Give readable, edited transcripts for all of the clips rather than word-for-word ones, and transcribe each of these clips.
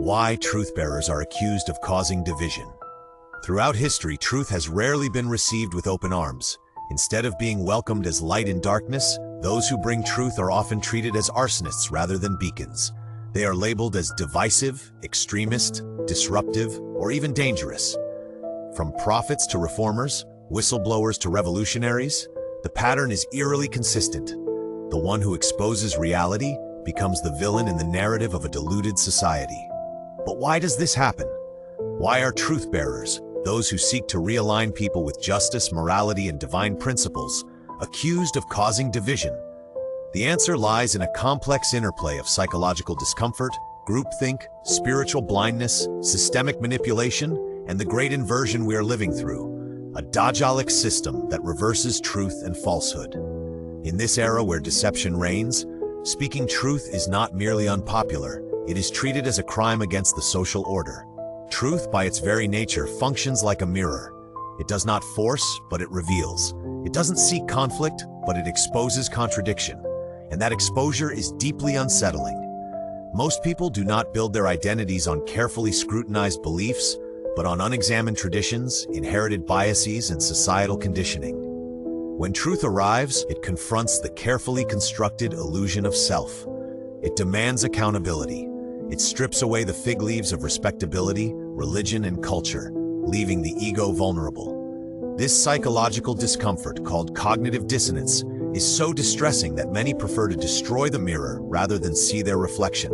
Why truth-bearers are accused of causing division. Throughout history, truth has rarely been received with open arms. Instead of being welcomed as light in darkness, those who bring truth are often treated as arsonists rather than beacons. They are labeled as divisive, extremist, disruptive, or even dangerous. From prophets to reformers, whistleblowers to revolutionaries, the pattern is eerily consistent. The one who exposes reality becomes the villain in the narrative of a deluded society. But why does this happen? Why are truth-bearers, those who seek to realign people with justice, morality, and divine principles, accused of causing division? The answer lies in a complex interplay of psychological discomfort, groupthink, spiritual blindness, systemic manipulation, and the great inversion we are living through, a Dajjalic system that reverses truth and falsehood. In this era where deception reigns, speaking truth is not merely unpopular, it is treated as a crime against the social order. Truth, by its very nature, functions like a mirror. It does not force, but it reveals. It doesn't seek conflict, but it exposes contradiction. And that exposure is deeply unsettling. Most people do not build their identities on carefully scrutinized beliefs, but on unexamined traditions, inherited biases, and societal conditioning. When truth arrives, it confronts the carefully constructed illusion of self. It demands accountability. It strips away the fig leaves of respectability, religion, and culture, leaving the ego vulnerable. This psychological discomfort, called cognitive dissonance, is so distressing that many prefer to destroy the mirror rather than see their reflection.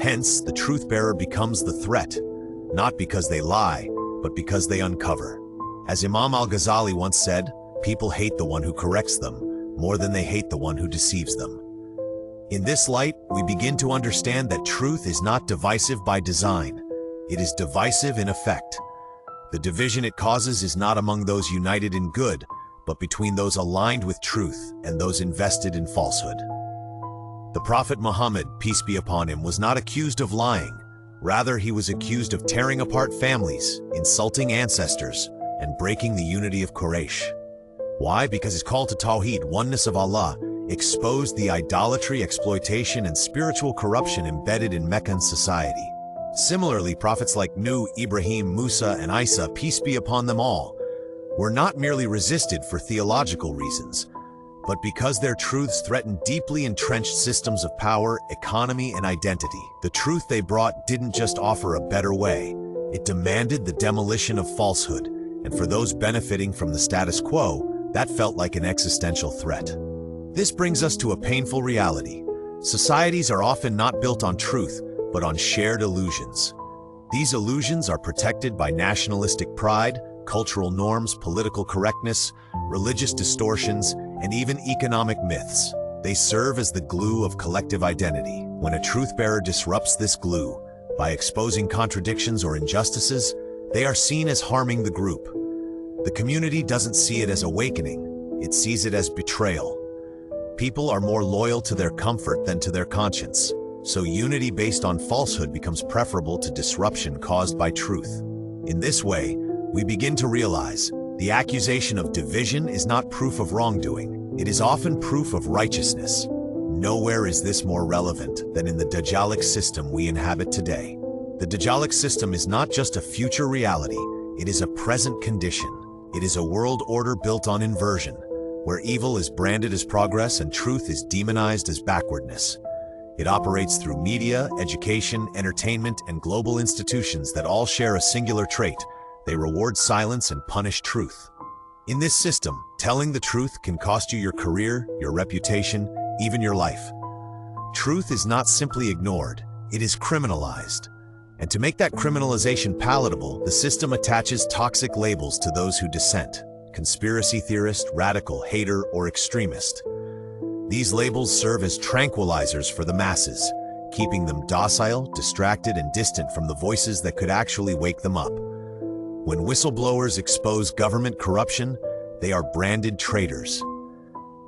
Hence, the truth-bearer becomes the threat, not because they lie, but because they uncover. As Imam al-Ghazali once said, people hate the one who corrects them more than they hate the one who deceives them. In this light, we begin to understand that truth is not divisive by design. It is divisive in effect. The division it causes is not among those united in good, but between those aligned with truth and those invested in falsehood. The Prophet Muhammad, peace be upon him, was not accused of lying. Rather, he was accused of tearing apart families, insulting ancestors, and breaking the unity of Quraysh. Why? Because his call to Tawheed, oneness of Allah, exposed the idolatry, exploitation, and spiritual corruption embedded in Meccan society. Similarly, prophets like Nuh, Ibrahim, Musa, and Isa, peace be upon them all, were not merely resisted for theological reasons, but because their truths threatened deeply entrenched systems of power, economy, and identity. The truth they brought didn't just offer a better way, it demanded the demolition of falsehood, and for those benefiting from the status quo, that felt like an existential threat. This brings us to a painful reality. Societies are often not built on truth, but on shared illusions. These illusions are protected by nationalistic pride, cultural norms, political correctness, religious distortions, and even economic myths. They serve as the glue of collective identity. When a truth-bearer disrupts this glue, by exposing contradictions or injustices, they are seen as harming the group. The community doesn't see it as awakening, it sees it as betrayal. People are more loyal to their comfort than to their conscience, so unity based on falsehood becomes preferable to disruption caused by truth. In this way, we begin to realize the accusation of division is not proof of wrongdoing, it is often proof of righteousness. Nowhere is this more relevant than in the Dajjalic system we inhabit today. The Dajjalic system is not just a future reality, it is a present condition. It is a world order built on inversion, where evil is branded as progress and truth is demonized as backwardness. It operates through media, education, entertainment, and global institutions that all share a singular trait: they reward silence and punish truth. In this system, telling the truth can cost you your career, your reputation, even your life. Truth is not simply ignored, it is criminalized. And to make that criminalization palatable, the system attaches toxic labels to those who dissent: conspiracy theorist, radical, hater, or extremist. These labels serve as tranquilizers for the masses, keeping them docile, distracted, and distant from the voices that could actually wake them up. When whistleblowers expose government corruption, they are branded traitors.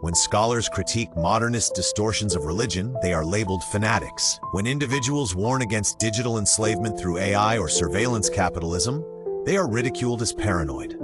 When scholars critique modernist distortions of religion, they are labeled fanatics. When individuals warn against digital enslavement through AI or surveillance capitalism, they are ridiculed as paranoid.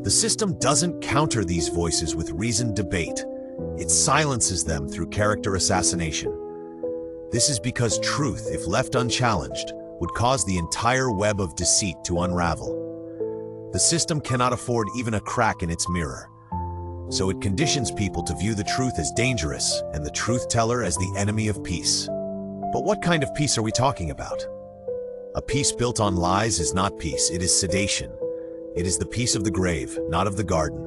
The system doesn't counter these voices with reasoned debate. It silences them through character assassination. This is because truth, if left unchallenged, would cause the entire web of deceit to unravel. The system cannot afford even a crack in its mirror, so it conditions people to view the truth as dangerous and the truth teller as the enemy of peace. But what kind of peace are we talking about? A peace built on lies is not peace, it is sedation. It is the peace of the grave, not of the garden.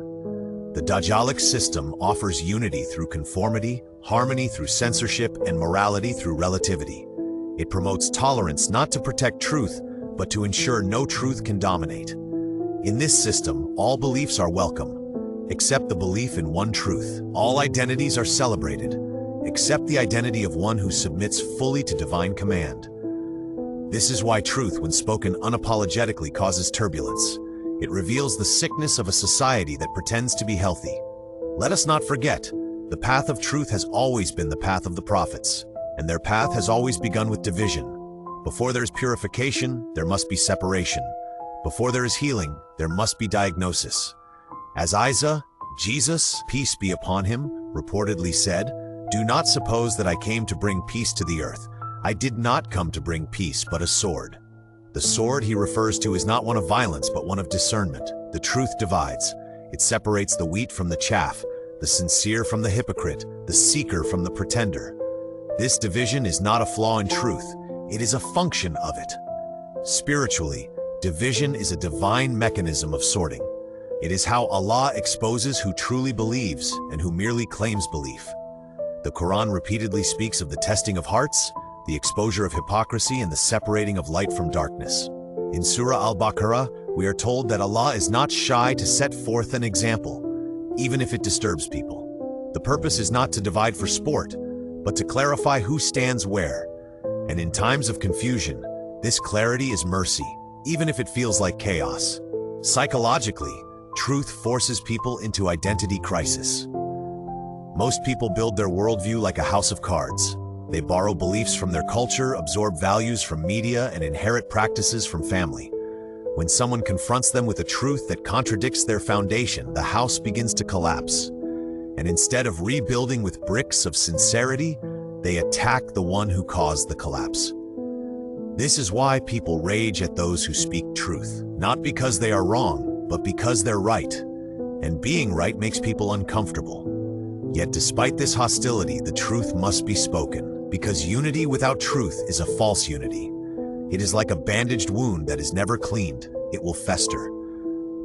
The Dajjalic system offers unity through conformity, harmony through censorship, and morality through relativity. It promotes tolerance not to protect truth, but to ensure no truth can dominate. In this system, all beliefs are welcome, except the belief in one truth. All identities are celebrated, except the identity of one who submits fully to divine command. This is why truth, when spoken unapologetically, causes turbulence. It reveals the sickness of a society that pretends to be healthy. Let us not forget, the path of truth has always been the path of the prophets, and their path has always begun with division. Before there is purification, there must be separation. Before there is healing, there must be diagnosis. As Isa, Jesus, peace be upon him, reportedly said, "Do not suppose that I came to bring peace to the earth. I did not come to bring peace, but a sword." The sword he refers to is not one of violence, but one of discernment. The truth divides. It separates the wheat from the chaff, the sincere from the hypocrite, the seeker from the pretender. This division is not a flaw in truth, it is a function of it. Spiritually, division is a divine mechanism of sorting. It is how Allah exposes who truly believes and who merely claims belief. The Quran repeatedly speaks of the testing of hearts, the exposure of hypocrisy, and the separating of light from darkness. In Surah Al-Baqarah, we are told that Allah is not shy to set forth an example, even if it disturbs people. The purpose is not to divide for sport, but to clarify who stands where. And in times of confusion, this clarity is mercy, even if it feels like chaos. Psychologically, truth forces people into identity crisis. Most people build their worldview like a house of cards. They borrow beliefs from their culture, absorb values from media, and inherit practices from family. When someone confronts them with a truth that contradicts their foundation, the house begins to collapse. And instead of rebuilding with bricks of sincerity, they attack the one who caused the collapse. This is why people rage at those who speak truth, not because they are wrong, but because they're right. And being right makes people uncomfortable. Yet despite this hostility, the truth must be spoken, because unity without truth is a false unity. It is like a bandaged wound that is never cleaned. It will fester.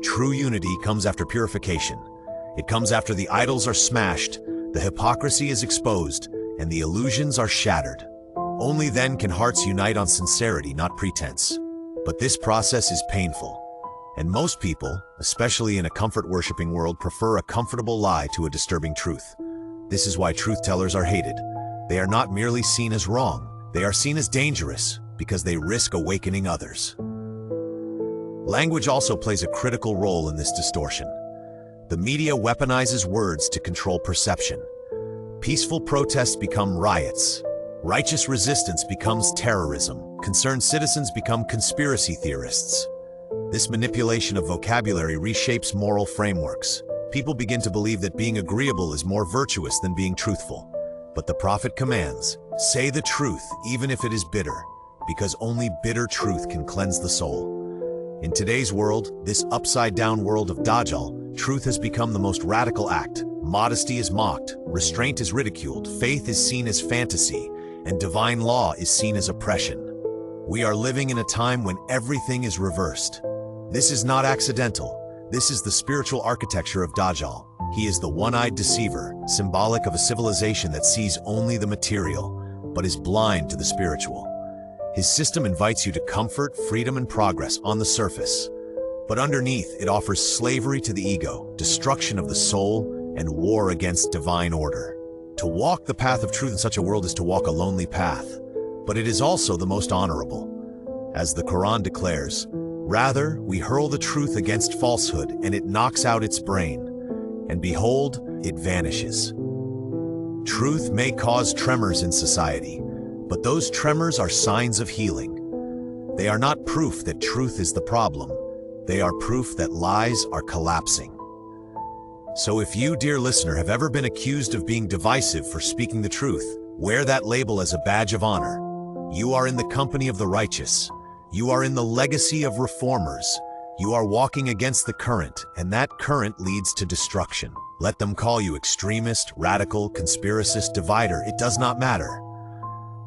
True unity comes after purification. It comes after the idols are smashed, the hypocrisy is exposed, and the illusions are shattered. Only then can hearts unite on sincerity, not pretense. But this process is painful. And most people, especially in a comfort-worshipping world, prefer a comfortable lie to a disturbing truth. This is why truth-tellers are hated. They are not merely seen as wrong, they are seen as dangerous because they risk awakening others. Language also plays a critical role in this distortion. The media weaponizes words to control perception. Peaceful protests become riots. Righteous resistance becomes terrorism. Concerned citizens become conspiracy theorists. This manipulation of vocabulary reshapes moral frameworks. People begin to believe that being agreeable is more virtuous than being truthful. But the Prophet commands, say the truth even if it is bitter, because only bitter truth can cleanse the soul. In today's world, this upside-down world of Dajjal, truth has become the most radical act. Modesty is mocked, restraint is ridiculed, faith is seen as fantasy, and divine law is seen as oppression. We are living in a time when everything is reversed. This is not accidental. This is the spiritual architecture of Dajjal. He is the one-eyed deceiver, symbolic of a civilization that sees only the material, but is blind to the spiritual. His system invites you to comfort, freedom, and progress on the surface. But underneath, it offers slavery to the ego, destruction of the soul, and war against divine order. To walk the path of truth in such a world is to walk a lonely path, but it is also the most honorable. As the Quran declares, rather, we hurl the truth against falsehood, and it knocks out its brain. And behold, it vanishes. Truth may cause tremors in society, but those tremors are signs of healing. They are not proof that truth is the problem. They are proof that lies are collapsing. So if you, dear listener, have ever been accused of being divisive for speaking the truth, wear that label as a badge of honor. You are in the company of the righteous, You are in the legacy of reformers. You are walking against the current, and that current leads to destruction. Let them call you extremist, radical, conspiracist, divider. It does not matter.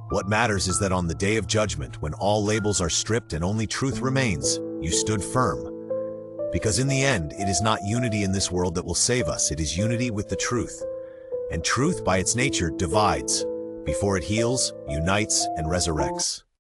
What matters is that on the day of judgment, when all labels are stripped and only truth remains, you stood firm. Because in the end, it is not unity in this world that will save us. It is unity with the truth. And truth, by its nature, divides. Before it heals, unites, and resurrects.